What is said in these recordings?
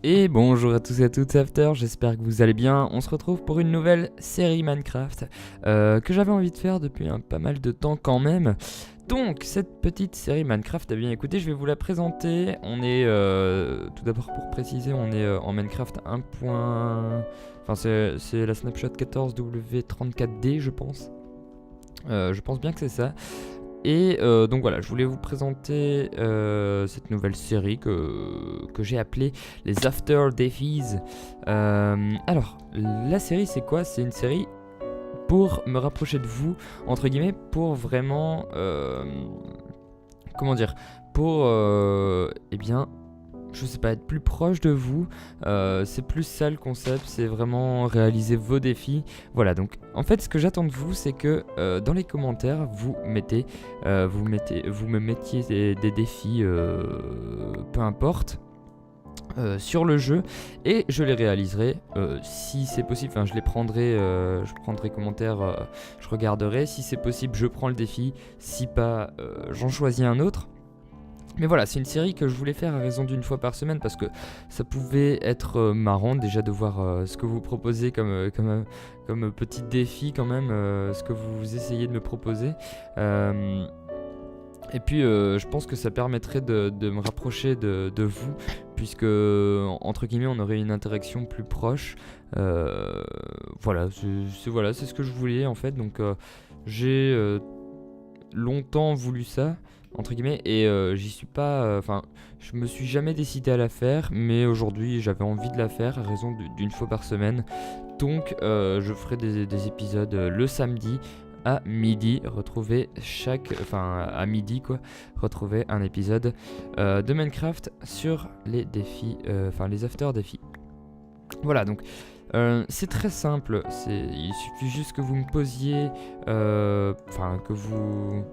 Et bonjour à tous et à toutes, c'est After, j'espère que vous allez bien. On se retrouve pour une nouvelle série Minecraft que j'avais envie de faire depuis pas mal de temps quand même. Donc cette petite série Minecraft, eh bien écoutez, je vais vous la présenter. On est, tout d'abord pour préciser, on est en Minecraft 1. Enfin c'est la snapshot 14W34D je pense. Je pense bien que c'est ça. Et donc voilà, je voulais vous présenter cette nouvelle série que j'ai appelée les After Défis. Alors, la série c'est quoi? C'est une série pour me rapprocher de vous, entre guillemets, pour vraiment... comment dire? Pour, eh bien, je sais pas, être plus proche de vous. C'est plus ça le concept, c'est vraiment réaliser vos défis. Voilà, donc en fait ce que j'attends de vous, c'est que dans les commentaires vous me mettiez des défis, peu importe. Sur le jeu, et je les réaliserai si c'est possible. Enfin, je les prendrai, je prendrai commentaire, je regarderai. Si c'est possible, je prends le défi. Si pas, j'en choisis un autre. Mais voilà, c'est une série que je voulais faire à raison d'une fois par semaine parce que ça pouvait être marrant déjà de voir ce que vous proposez comme petit défi quand même, ce que vous essayez de me proposer. Et puis je pense que ça permettrait de me rapprocher de vous, puisque entre guillemets on aurait une interaction plus proche. Voilà, c'est ce que je voulais en fait. Donc j'ai longtemps voulu ça, entre guillemets, et j'y suis pas. Enfin, je me suis jamais décidé à la faire, mais aujourd'hui j'avais envie de la faire à raison d'une fois par semaine. Donc je ferai des épisodes le samedi à midi. Retrouver à midi quoi, retrouver un épisode de Minecraft sur les défis, les after défis. Voilà, donc c'est très simple, il suffit juste que vous me posiez, que vous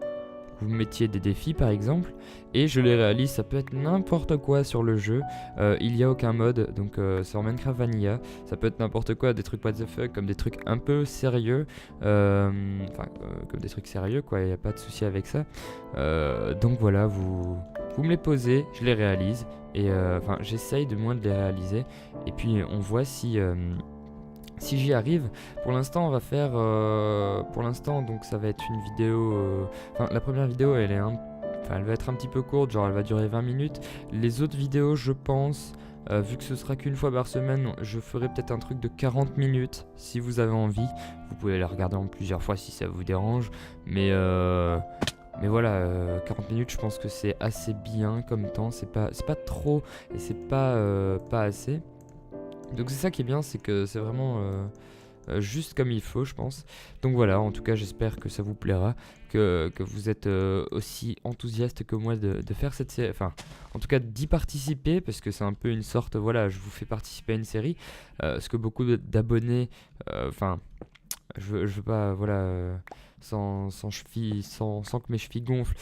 mettiez des défis par exemple, et je les réalise. Ça peut être n'importe quoi sur le jeu, il n'y a aucun mode, donc c'est en Minecraft Vanilla. Ça peut être n'importe quoi, des trucs what the fuck, comme des trucs un peu sérieux, comme des trucs sérieux quoi, il n'y a pas de souci avec ça. Donc voilà, vous me les posez, je les réalise, et j'essaye de moins de les réaliser, et puis on voit si j'y arrive. Pour l'instant, on va faire. Pour l'instant, donc ça va être une vidéo. La première vidéo, elle va être un petit peu courte, genre elle va durer 20 minutes. Les autres vidéos, je pense, vu que ce sera qu'une fois par semaine, je ferai peut-être un truc de 40 minutes si vous avez envie. Vous pouvez la regarder en plusieurs fois si ça vous dérange. Mais voilà, 40 minutes, je pense que c'est assez bien comme temps. C'est pas trop et c'est pas assez. Donc c'est ça qui est bien, c'est que c'est vraiment juste comme il faut, je pense. Donc voilà, en tout cas j'espère que ça vous plaira, que vous êtes aussi enthousiaste que moi de faire cette série, enfin en tout cas d'y participer, parce que c'est un peu une sorte, voilà, je vous fais participer à une série, ce que beaucoup d'abonnés, je veux pas, voilà, sans que mes chevilles gonflent.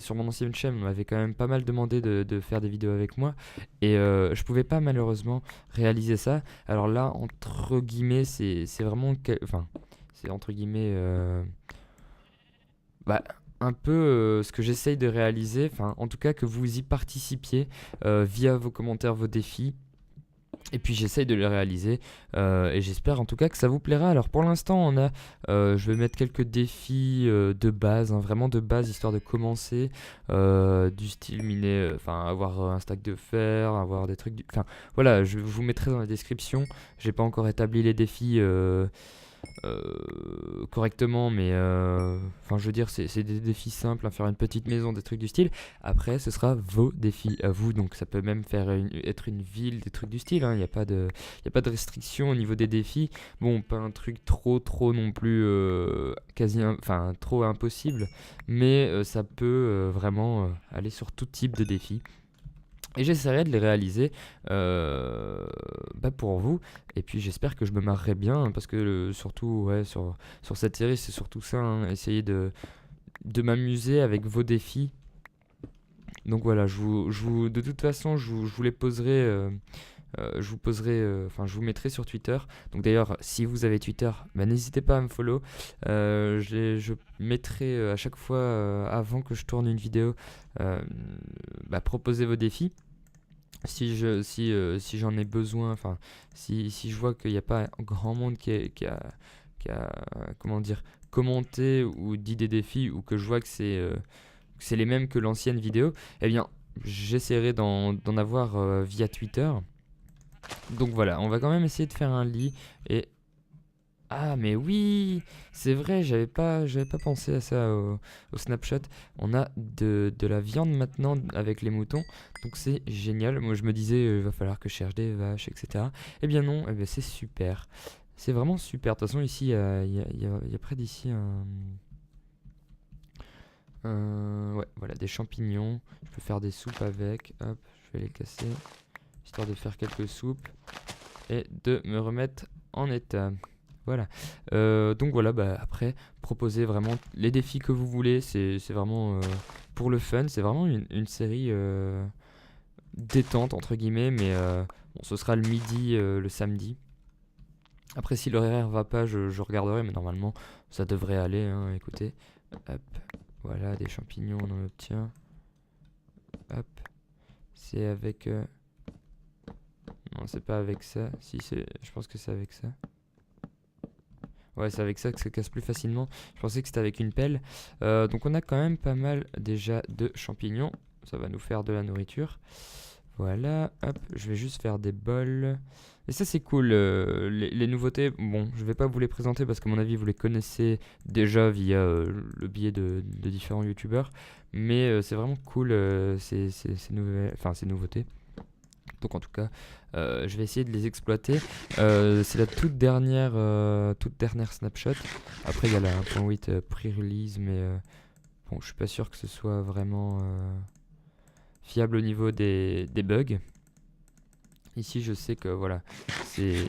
Sur mon ancienne chaîne, on m'avait quand même pas mal demandé de faire des vidéos avec moi, et je pouvais pas malheureusement réaliser ça. Alors là, entre guillemets, c'est vraiment, c'est entre guillemets, bah, un peu ce que j'essaye de réaliser. Enfin, en tout cas, que vous y participiez via vos commentaires, vos défis. Et puis j'essaye de les réaliser, et j'espère en tout cas que ça vous plaira. Alors pour l'instant je vais mettre quelques défis de base, hein, vraiment de base, histoire de commencer, du style miner, avoir un stack de fer, avoir des trucs, voilà, je vous mettrai dans la description. J'ai pas encore établi les défis correctement, mais je veux dire, c'est des défis simples, hein, faire une petite maison, des trucs du style. Après ce sera vos défis à vous, donc ça peut même être une ville, des trucs du style, hein. Il n'y a pas de restriction au niveau des défis. Bon, pas un truc trop non plus trop impossible, mais ça peut vraiment aller sur tout type de défis. Et j'essaierai de les réaliser pour vous. Et puis j'espère que je me marrerai bien, hein, parce que surtout ouais, sur cette série, c'est surtout ça, hein, essayer de m'amuser avec vos défis. Donc voilà, de toute façon, je vous les poserai. Je vous mettrai sur Twitter. Donc d'ailleurs, si vous avez Twitter, n'hésitez pas à me follow. Je mettrai à chaque fois, avant que je tourne une vidéo, proposer vos défis. si j'en ai besoin, enfin, si je vois qu'il n'y a pas grand monde qui a, comment dire, commenté ou dit des défis, ou que je vois que c'est les mêmes que l'ancienne vidéo, eh bien, j'essaierai d'en avoir via Twitter. Donc voilà, on va quand même essayer de faire un lit. Et ah, mais oui, c'est vrai, j'avais pas pensé à ça au snapshot. On a de la viande maintenant avec les moutons, donc c'est génial. Moi, je me disais, il va falloir que je cherche des vaches, etc. Eh bien non, eh bien, c'est super. C'est vraiment super. De toute façon, ici, il y a près d'ici ouais, voilà, des champignons. Je peux faire des soupes avec. Hop, je vais les casser, histoire de faire quelques soupes et de me remettre en état. Voilà. Donc voilà, bah, après, proposez vraiment les défis que vous voulez. C'est vraiment pour le fun. C'est vraiment une série détente, entre guillemets. Mais bon, ce sera le midi, le samedi. Après, si l'horaire va pas, je regarderai. Mais normalement, ça devrait aller, hein, écoutez. Hop. Voilà, des champignons, on en obtient. Hop. C'est avec... Non, c'est pas avec ça. Si, je pense que c'est avec ça. Ouais, c'est avec ça que ça casse plus facilement. Je pensais que c'était avec une pelle. Donc on a quand même pas mal déjà de champignons. Ça va nous faire de la nourriture. Voilà, hop, je vais juste faire des bols. Et ça c'est cool, les nouveautés, bon, je vais pas vous les présenter parce qu'à mon avis vous les connaissez déjà via le biais de différents youtubeurs. Mais c'est vraiment cool ces nouveautés. Donc en tout cas, je vais essayer de les exploiter. C'est la toute dernière snapshot. Après il y a la 1.8 pre-release, mais bon, je suis pas sûr que ce soit vraiment fiable au niveau des bugs. Ici je sais que voilà, c'est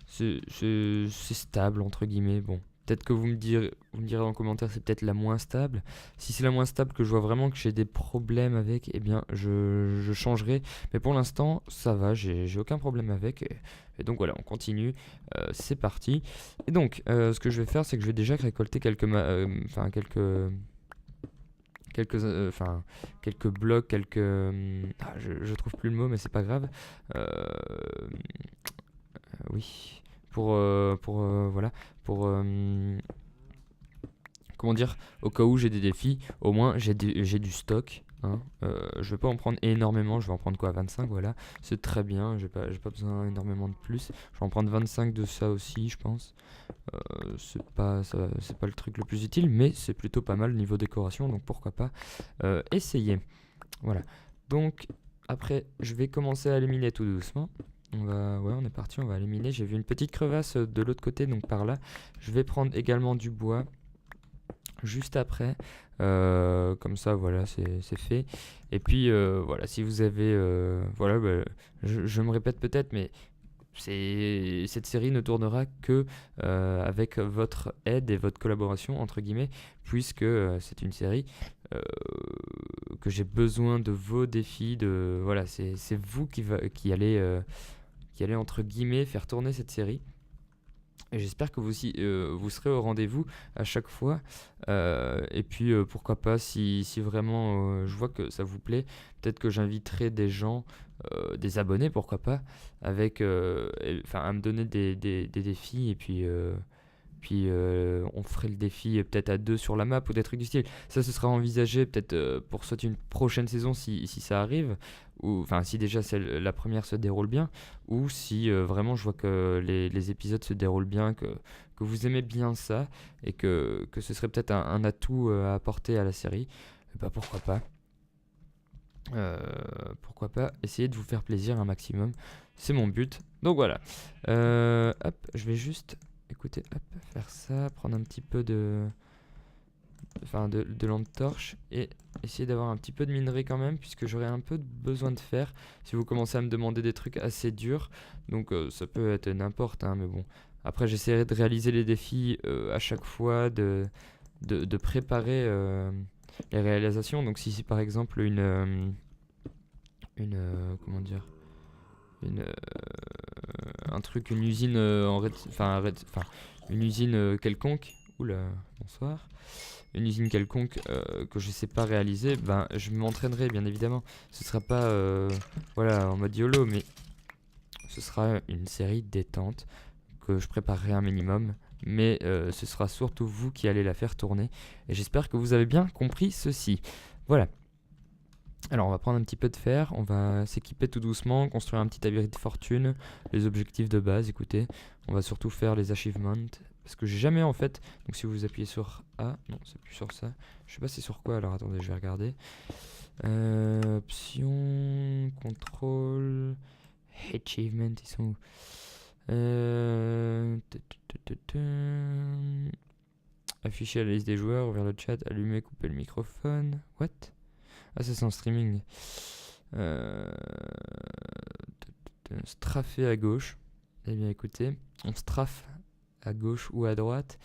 c'est stable entre guillemets. Bon, peut-être que vous me direz en commentaire c'est peut-être la moins stable. Si c'est la moins stable, que je vois vraiment que j'ai des problèmes avec, eh bien je changerai. Mais pour l'instant ça va, j'ai aucun problème avec. Et donc voilà, on continue. C'est parti. Et donc ce que je vais faire, c'est que je vais déjà récolter quelques blocs, je trouve plus le mot, mais c'est pas grave. Oui, voilà, pour comment dire, au cas où j'ai des défis, au moins j'ai du stock. Hein. Je vais pas en prendre énormément, je vais en prendre quoi, 25, voilà, c'est très bien, j'ai pas besoin énormément de plus. Je vais en prendre 25 de ça aussi, je pense. C'est pas le truc le plus utile, mais c'est plutôt pas mal niveau décoration, donc pourquoi pas essayer. Voilà. Donc après, je vais commencer à éliminer tout doucement. Ouais, on est parti, on va éliminer. J'ai vu une petite crevasse de l'autre côté, donc par là. Je vais prendre également du bois juste après. Comme ça, voilà, c'est fait. Et puis, voilà, si vous avez... voilà, bah, je me répète peut-être, mais cette série ne tournera que avec votre aide et votre collaboration, entre guillemets, puisque c'est une série que j'ai besoin de vos défis. Voilà, c'est vous qui allez, entre guillemets, faire tourner cette série. Et j'espère que vous serez au rendez-vous à chaque fois. Et puis pourquoi pas, si vraiment je vois que ça vous plaît, peut-être que j'inviterai des gens, des abonnés, pourquoi pas, avec, à me donner des défis. Et puis on ferait le défi peut-être à deux sur la map ou des trucs du style. Ça, ce sera envisagé peut-être pour soit une prochaine saison si ça arrive, ou enfin si déjà la première se déroule bien, ou si vraiment je vois que les épisodes se déroulent bien, que vous aimez bien ça, et que ce serait peut-être un atout à apporter à la série. Et bah pourquoi pas essayer de vous faire plaisir un maximum. C'est mon but. Donc voilà. Hop, je vais juste... Écoutez, hop, faire ça, prendre un petit peu de lampe torche et essayer d'avoir un petit peu de minerai quand même, puisque j'aurai un peu besoin de fer si vous commencez à me demander des trucs assez durs. Donc ça peut être n'importe, hein, mais bon. Après, j'essaierai de réaliser les défis à chaque fois, de préparer les réalisations. Donc si par exemple comment dire, un truc, une usine une usine quelconque Oula, bonsoir. Une usine quelconque que je sais pas réaliser, ben je m'entraînerai bien évidemment. Ce sera pas voilà en mode YOLO, mais ce sera une série détente que je préparerai un minimum. Mais ce sera surtout vous qui allez la faire tourner. Et j'espère que vous avez bien compris ceci. Voilà. Alors on va prendre un petit peu de fer, on va s'équiper tout doucement, construire un petit abri de fortune, les objectifs de base, écoutez, on va surtout faire les achievements, parce que j'ai jamais en fait, donc si vous appuyez sur A, non c'est plus sur ça, je sais pas c'est sur quoi, alors attendez je vais regarder, options, contrôle, achievement, ils sont où afficher la liste des joueurs, ouvrir le chat, allumer, couper le microphone, what? Ah, ça c'est en streaming. Straffer à gauche. Eh bien écoutez, on straffe à gauche ou à droite.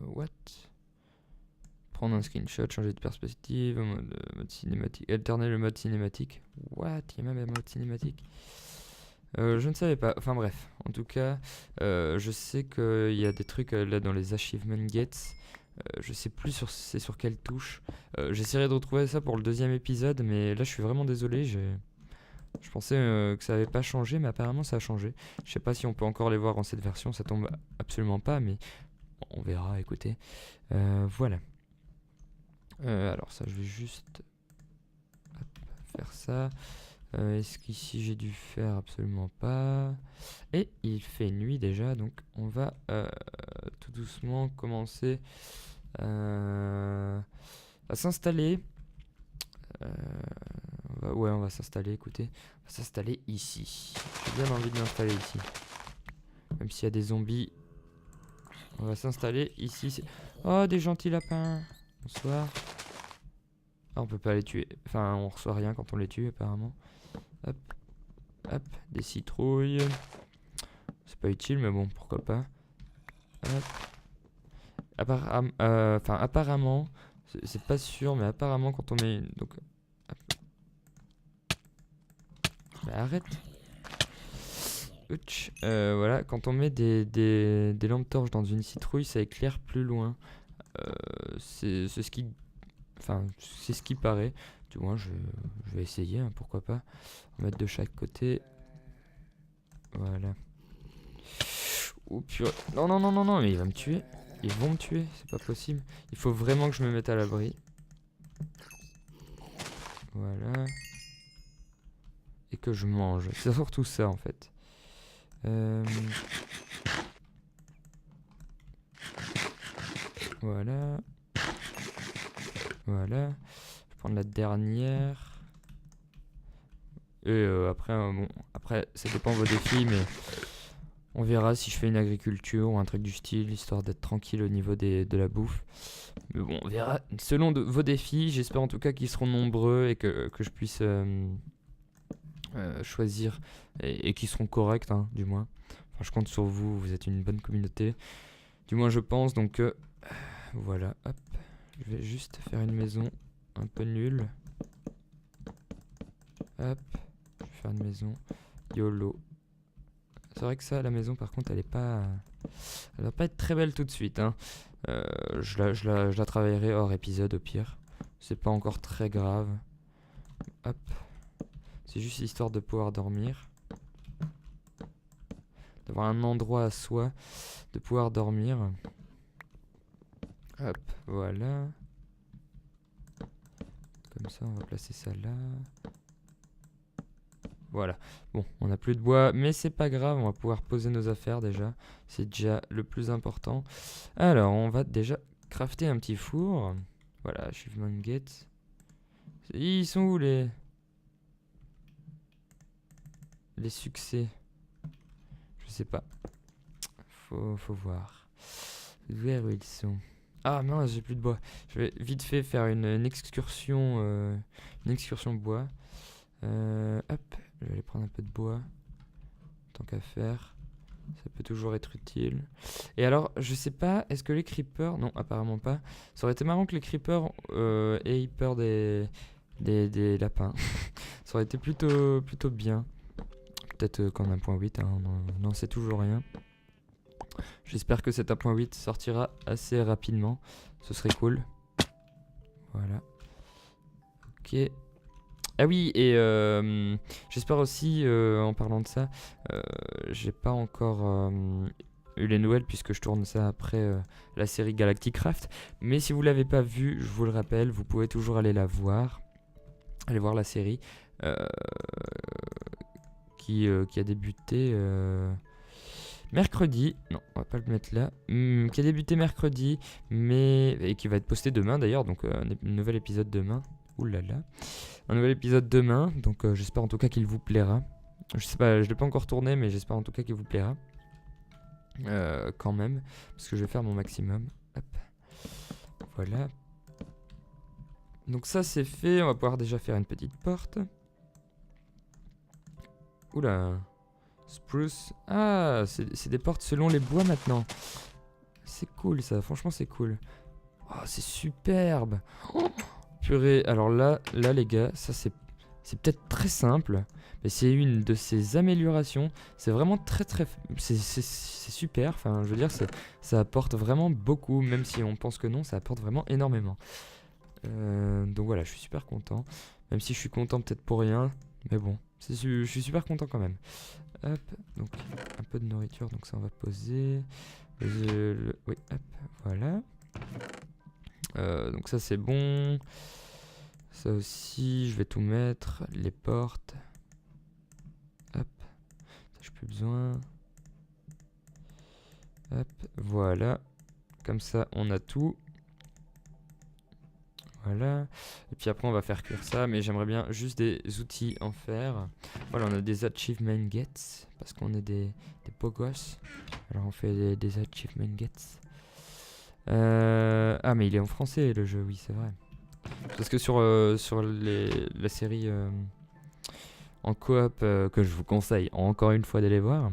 What? Prendre un screenshot, changer de perspective, mode cinématique. Alterner le mode cinématique. What? Il y a même un mode cinématique. Je ne savais pas. Enfin bref, en tout cas, je sais qu'il y a des trucs là dans les achievement gates. Je sais plus c'est sur quelle touche. J'essaierai de retrouver ça pour le deuxième épisode, mais là je suis vraiment désolé. Je pensais que ça avait pas changé, mais apparemment ça a changé. Je sais pas si on peut encore les voir en cette version, ça tombe absolument pas, mais on verra, écoutez. Voilà. Alors ça, je vais juste faire ça. Est-ce qu'ici j'ai dû faire absolument pas? Et il fait nuit déjà, donc on va tout doucement commencer à s'installer. Ouais, on va s'installer, écoutez. On va s'installer ici. J'ai bien envie de m'installer ici. Même s'il y a des zombies. On va s'installer ici. Oh, des gentils lapins. Bonsoir. Ah, on peut pas les tuer. Enfin, on reçoit rien quand on les tue, apparemment. Hop. Hop. Des citrouilles. C'est pas utile, mais bon, pourquoi pas. Hop. Apparemment, c'est pas sûr, mais apparemment, quand on met. Donc. Hop. Mais arrête. Ouch. Voilà, quand on met des lampes torches dans une citrouille, ça éclaire plus loin. C'est ce qui. Enfin, c'est ce qui paraît. Du moins, je vais essayer, hein, pourquoi pas. On va mettre de chaque côté. Voilà. Oh purée. Non, non, non, non, non, mais il va me tuer. Ils vont me tuer, c'est pas possible. Il faut vraiment que je me mette à l'abri. Voilà. Et que je mange. C'est surtout ça, en fait. Voilà. Voilà. Je vais prendre la dernière. Et après, bon, après, ça dépend de vos défis, mais on verra si je fais une agriculture ou un truc du style, histoire d'être tranquille au niveau de la bouffe. Mais bon, on verra selon vos défis. J'espère en tout cas qu'ils seront nombreux et que je puisse choisir et qu'ils seront corrects, hein, du moins. Enfin, je compte sur vous, vous êtes une bonne communauté. Du moins, je pense. Donc, voilà, hop. Je vais juste faire une maison un peu nulle. Hop. Je vais faire une maison YOLO. C'est vrai que ça, la maison, par contre, elle va pas être très belle tout de suite, hein. Je la travaillerai hors épisode au pire. C'est pas encore très grave. Hop. C'est juste histoire de pouvoir dormir. D'avoir un endroit à soi. De pouvoir dormir. Hop, voilà. Comme ça, on va placer ça là. Voilà. Bon, on n'a plus de bois, mais c'est pas grave, on va pouvoir poser nos affaires déjà. C'est déjà le plus important. Alors, on va déjà crafter un petit four. Voilà, achievement gate. Ils sont où les succès? Je sais pas. Faut voir. Vers où ils sont? Ah mince, j'ai plus de bois. Je vais vite fait faire une excursion bois. Hop, je vais aller prendre un peu de bois. Tant qu'à faire. Ça peut toujours être utile. Et alors, je sais pas, est-ce que les creepers... Non, apparemment pas. Ça aurait été marrant que les creepers aient peur des lapins. Ça aurait été plutôt bien. peut-être qu'en 1.8, hein, on n'en sait toujours rien. J'espère que cet 1.8 sortira assez rapidement, ce serait cool. Voilà. Ok. Ah oui, et j'espère aussi, en parlant de ça, j'ai pas encore eu les nouvelles puisque je tourne ça après la série Galactic Craft. Mais si vous l'avez pas vu, je vous le rappelle, vous pouvez toujours aller la voir. Allez voir la série qui a débuté mercredi. Non, on va pas le mettre là. Qui a débuté mercredi, et qui va être posté demain d'ailleurs. Donc un nouvel épisode demain. Ouh là là. Un nouvel épisode demain. Donc j'espère en tout cas qu'il vous plaira. Je sais pas, je l'ai pas encore tourné, mais j'espère en tout cas qu'il vous plaira. Quand même, parce que je vais faire mon maximum. Hop. Voilà. Donc ça c'est fait, on va pouvoir déjà faire une petite porte. Oula. Spruce. Ah, c'est des portes selon les bois maintenant. C'est cool ça, franchement c'est cool. Oh, c'est superbe. Oh, purée, alors là les gars, ça c'est peut-être très simple, mais c'est une de ces améliorations. C'est vraiment c'est super, enfin je veux dire, ça apporte vraiment beaucoup, même si on pense que non, ça apporte vraiment énormément. Donc voilà, je suis super content. Même si je suis content peut-être pour rien. Mais bon, je suis super content quand même. Hop, donc un peu de nourriture, donc ça on va poser. Oui, hop, voilà. Donc ça c'est bon. Ça aussi, je vais tout mettre. Les portes. Hop, ça j'ai plus besoin. Hop, voilà. Comme ça on a tout. Voilà. Et puis après on va faire cuire ça, mais j'aimerais bien juste des outils en fer. Voilà, on a des achievement gets, parce qu'on est des beaux gosses. Alors on fait des achievement gets. Ah mais il est en français le jeu, oui c'est vrai. Parce que sur la série en coop que je vous conseille encore une fois d'aller voir,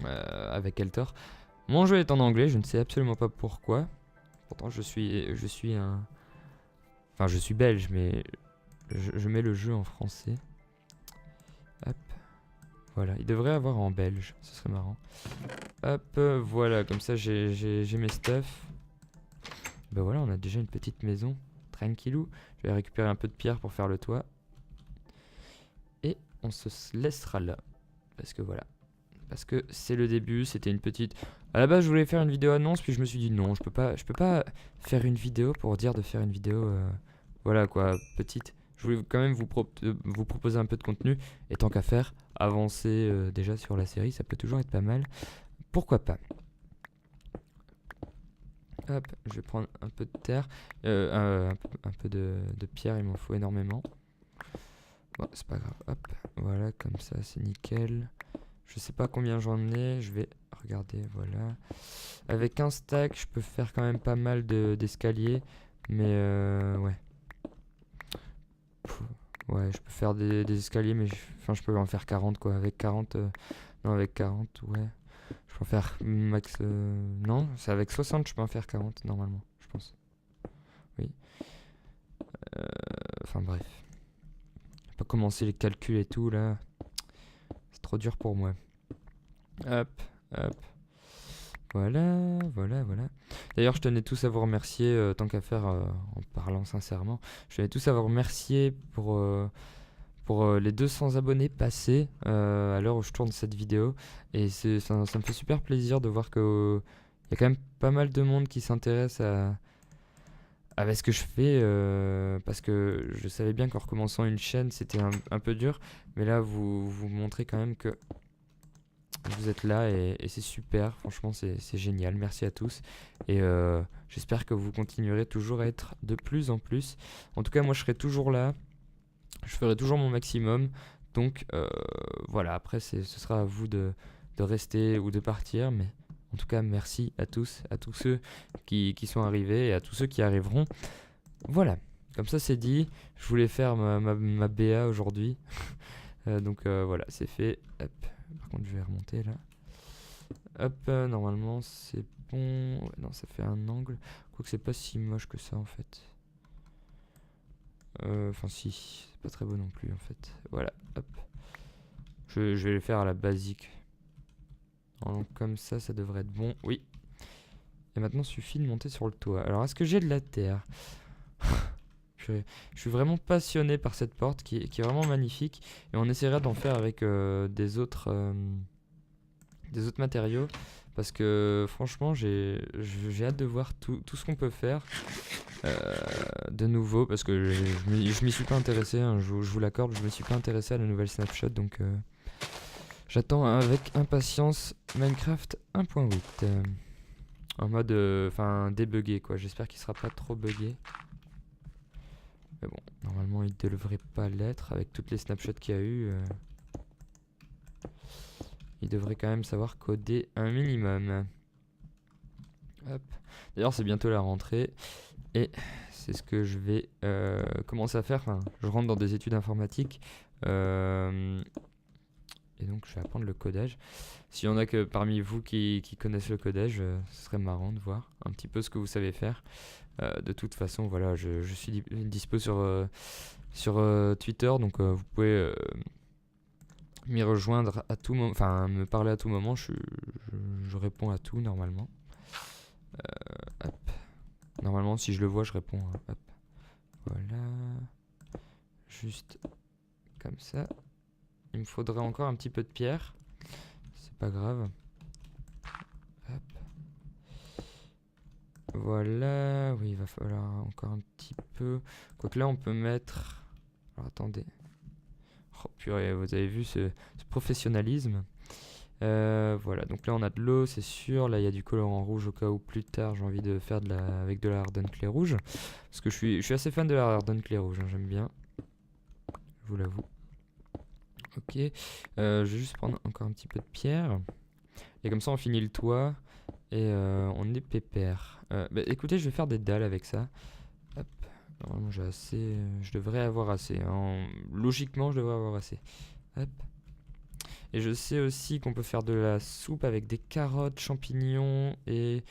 avec Eltor, mon jeu est en anglais, je ne sais absolument pas pourquoi. Pourtant je suis un... Enfin, je suis belge, mais je mets le jeu en français. Hop. Voilà, il devrait avoir en belge, ce serait marrant. Hop, voilà, comme ça j'ai mes stuff. Ben voilà, on a déjà une petite maison. Tranquillou. Je vais récupérer un peu de pierre pour faire le toit. Et on se laissera là. Parce que voilà. Parce que c'est le début, c'était une petite... À la base, je voulais faire une vidéo annonce, puis je me suis dit non, je peux pas faire une vidéo pour dire de faire une vidéo... Voilà quoi, petite. Je voulais quand même vous proposer un peu de contenu. Et tant qu'à faire, avancer déjà sur la série, ça peut toujours être pas mal. Pourquoi pas. Hop, je vais prendre un peu de terre. Un peu de pierre, il m'en faut énormément. Bon, c'est pas grave. Hop, voilà, comme ça, c'est nickel. Je sais pas combien j'en ai, je vais regarder, voilà. Avec un stack, je peux faire quand même pas mal d'escaliers. Mais ouais. Ouais, je peux faire des escaliers, mais je peux en faire 40 quoi. Avec 40, non, avec 40, ouais. Je peux en faire max. Non, c'est avec 60, je peux en faire 40 normalement, je pense. Oui. Enfin bref. Je vais pas commencer les calculs et tout là. C'est trop dur pour moi. Hop, hop. Voilà, voilà, voilà. D'ailleurs, je tenais tous à vous remercier, tant qu'à faire, en parlant sincèrement. Je tenais tous à vous remercier pour les 200 abonnés passés à l'heure où je tourne cette vidéo. Et ça me fait super plaisir de voir que y a quand même pas mal de monde qui s'intéresse à ce que je fais. Parce que je savais bien qu'en recommençant une chaîne, c'était un peu dur. Mais là, vous montrez quand même que vous êtes là et c'est super, franchement c'est génial, merci à tous et j'espère que vous continuerez toujours à être de plus en plus. En tout cas moi je serai toujours là, je ferai toujours mon maximum, donc voilà, après ce sera à vous de rester ou de partir, mais en tout cas merci à tous ceux qui sont arrivés et à tous ceux qui arriveront. Voilà, comme ça c'est dit, je voulais faire ma BA aujourd'hui, donc voilà c'est fait, hop. Par contre, je vais remonter là. Hop, normalement c'est bon. Ouais, non, ça fait un angle. Quoique c'est pas si moche que ça en fait. Enfin, si, c'est pas très beau non plus en fait. Voilà, hop. Je vais le faire à la basique. Alors, comme ça devrait être bon. Oui. Et maintenant, suffit de monter sur le toit. Alors, est-ce que j'ai de la terre? Je suis vraiment passionné par cette porte qui est vraiment magnifique. Et on essaiera d'en faire avec des autres matériaux. Parce que franchement, j'ai hâte de voir tout ce qu'on peut faire de nouveau. Parce que je m'y suis pas intéressé, hein, je vous l'accorde, je me suis pas intéressé à la nouvelle snapshot. Donc j'attends avec impatience Minecraft 1.8. En mode débugué quoi. J'espère qu'il sera pas trop buggé. Mais bon, normalement il devrait pas l'être avec toutes les snapshots qu'il y a eu. Il devrait quand même savoir coder un minimum. Hop. D'ailleurs c'est bientôt la rentrée. Et c'est ce que je vais commencer à faire. Enfin, je rentre dans des études informatiques. Et donc je vais apprendre le codage. S'il y en a que parmi vous qui connaissent le codage, ce serait marrant de voir un petit peu ce que vous savez faire. De toute façon, voilà, je suis dispo sur Twitter, donc vous pouvez m'y rejoindre à tout moment, enfin me parler à tout moment. Je réponds à tout normalement. Hop. Normalement, si je le vois, je réponds. Hein. Hop. Voilà. Juste comme ça. Il me faudrait encore un petit peu de pierre. C'est pas grave. Hop. Voilà. Oui, il va falloir encore un petit peu. Quoique là, on peut mettre... Alors, attendez. Oh, purée, vous avez vu ce professionnalisme. Voilà, donc là on a de l'eau, c'est sûr. Là il y a du colorant rouge au cas où plus tard j'ai envie de faire avec de la Harden Clay rouge. Parce que je suis assez fan de la Harden Clay rouge, hein, j'aime bien. Je vous l'avoue. Ok, je vais juste prendre encore un petit peu de pierre. Et comme ça on finit le toit. Et on est pépère. Écoutez, je vais faire des dalles avec ça. Hop, normalement j'ai assez. Je devrais avoir assez. Hein. Logiquement je devrais avoir assez. Hop. Et je sais aussi qu'on peut faire de la soupe avec des carottes, champignons et...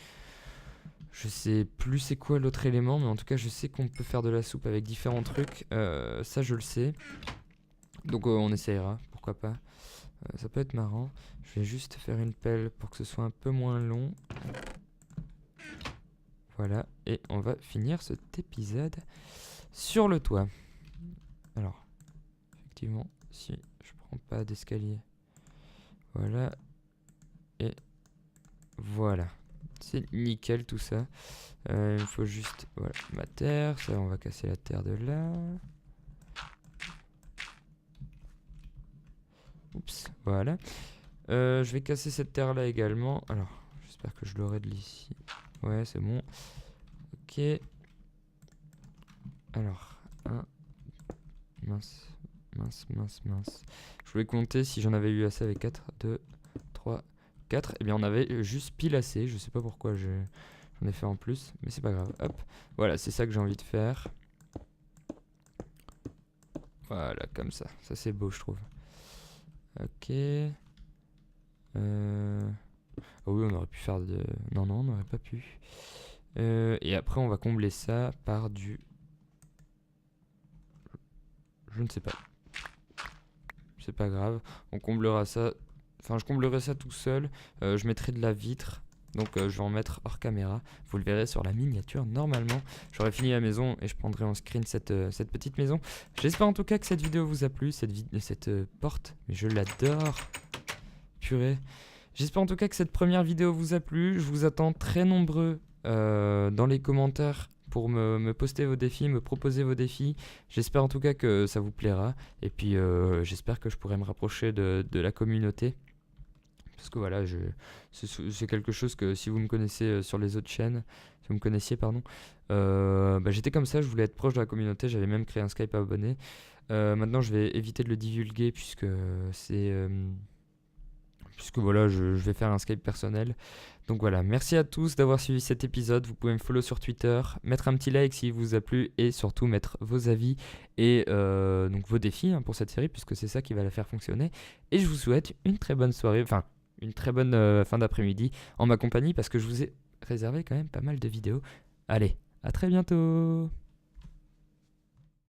Je sais plus c'est quoi l'autre élément, mais en tout cas je sais qu'on peut faire de la soupe avec différents trucs. Ça je le sais. Donc on essayera, pourquoi pas. Ça peut être marrant. Je vais juste faire une pelle pour que ce soit un peu moins long. Voilà, et on va finir cet épisode sur le toit. Alors, effectivement, si je prends pas d'escalier... Voilà. Et voilà. C'est nickel tout ça. Il me faut juste voilà, ma terre. Ça, on va casser la terre de là. Oups, voilà. Je vais casser cette terre là également. Alors, j'espère que je l'aurai de l'ici. Ouais, c'est bon. Ok. Alors, mince. Je voulais compter si j'en avais eu assez avec 4, 2, 3, 4. Et bien on avait juste pile assez. Je sais pas pourquoi j'en ai fait en plus. Mais c'est pas grave. Hop. Voilà, c'est ça que j'ai envie de faire. Voilà, comme ça. Ça c'est beau je trouve. Ok. Oh oui, on aurait pu faire de... Non, on n'aurait pas pu. Et après on va combler ça par du... Je ne sais pas. C'est pas grave, on comblera ça. Enfin, je comblerai ça tout seul. Je mettrai de la vitre. Donc, je vais en mettre hors caméra. Vous le verrez sur la miniature. Normalement, j'aurai fini la maison et je prendrai en screen cette petite maison. J'espère en tout cas que cette vidéo vous a plu. Cette porte, mais je l'adore. Purée. J'espère en tout cas que cette première vidéo vous a plu. Je vous attends très nombreux dans les commentaires pour me poster vos défis, me proposer vos défis. J'espère en tout cas que ça vous plaira. Et puis j'espère que je pourrai me rapprocher de la communauté. Parce que voilà, c'est quelque chose que si vous me connaissez sur les autres chaînes, si vous me connaissiez, pardon, j'étais comme ça, je voulais être proche de la communauté, j'avais même créé un Skype à abonnés. Maintenant je vais éviter de le divulguer puisque voilà, je vais faire un Skype personnel. Donc voilà, merci à tous d'avoir suivi cet épisode. Vous pouvez me follow sur Twitter, mettre un petit like s'il vous a plu et surtout mettre vos avis et donc vos défis pour cette série puisque c'est ça qui va la faire fonctionner. Et je vous souhaite une très bonne soirée, enfin une très bonne fin d'après-midi en ma compagnie parce que je vous ai réservé quand même pas mal de vidéos. Allez, à très bientôt!